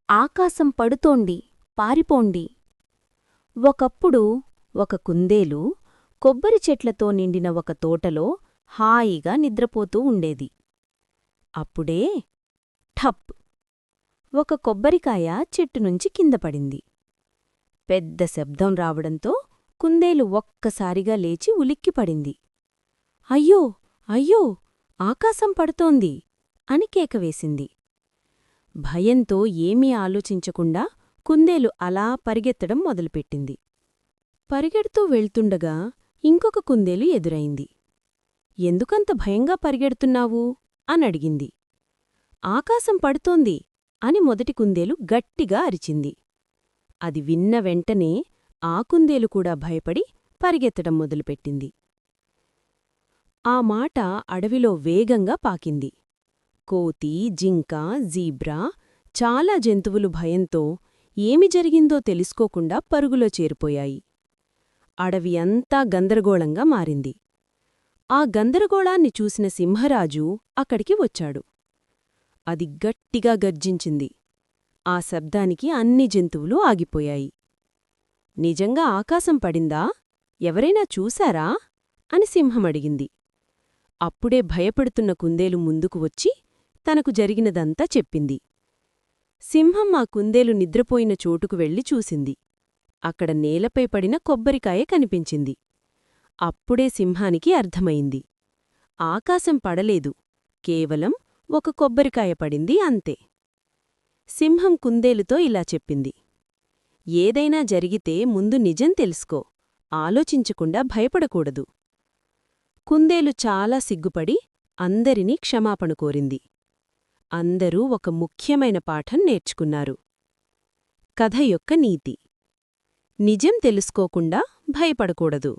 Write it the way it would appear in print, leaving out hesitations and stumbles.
ఆకాశం పడుతోంది, పారిపోండి. ఒకప్పుడు ఒక కుందేలు కొబ్బరి చెట్లతో నిండిన ఒక తోటలో హాయిగా నిద్రపోతూ ఉండేది. అప్పుడే ఠప్! ఒక కొబ్బరికాయ చెట్టునుంచి కిందపడింది. పెద్ద శబ్దం రావడంతో కుందేలు ఒక్కసారిగా లేచి ఉలిక్కిపడింది. అయ్యో, అయ్యో, ఆకాశం పడుతోంది అని కేకవేసింది. భయంతో ఏమీ ఆలోచించకుండా కుందేలు అలా పరిగెత్తడం మొదలుపెట్టింది. పరిగెడుతూ వెళ్తుండగా ఇంకొక కుందేలు ఎదురైంది. ఎందుకంత భయంగా పరిగెడుతున్నావు అనడిగింది. ఆకాశం పడుతోంది అని మొదటి కుందేలు గట్టిగా అరిచింది. అది విన్న వెంటనే ఆ కుందేలు కూడా భయపడి పరిగెత్తడం మొదలుపెట్టింది. ఆ మాట అడవిలో వేగంగా పాకింది. కోతి, జింక, జీబ్రా, చాలా జంతువులు భయంతో ఏమి జరిగిందో తెలుసుకోకుండా పరుగులో చేరిపోయాయి. అడవి అంతా గందరగోళంగా మారింది. ఆ గందరగోళాన్ని చూసిన సింహరాజు అక్కడికి వచ్చాడు. అది గట్టిగా గర్జించింది. ఆ శబ్దానికి అన్ని జంతువులు ఆగిపోయాయి. నిజంగా ఆకాశం పడిందా? ఎవరైనా చూశారా? అని సింహమడిగింది. అప్పుడే భయపడుతున్న కుందేలు ముందుకు వచ్చి తనకు జరిగినదంతా చెప్పింది. సింహం ఆ కుందేలు నిద్రపోయిన చోటుకు వెళ్లి చూసింది. అక్కడ నేలపై పడిన కొబ్బరికాయ కనిపించింది. అప్పుడే సింహానికి అర్థమైంది. ఆకాశం పడలేదు, కేవలం ఒక కొబ్బరికాయ పడింది అంతే. సింహం కుందేలుతో ఇలా చెప్పింది. ఏదైనా జరిగితే ముందు నిజం తెలుసుకో, ఆలోచించకుండా భయపడకూడదు. కుందేలు చాలా సిగ్గుపడి అందరినీ క్షమాపణ కోరింది. అందరూ ఒక ముఖ్యమైన పాఠం నేర్చుకున్నారు. కథ యొక్క నీతి: నిజం తెలుసుకోకుండా భయపడకూడదు.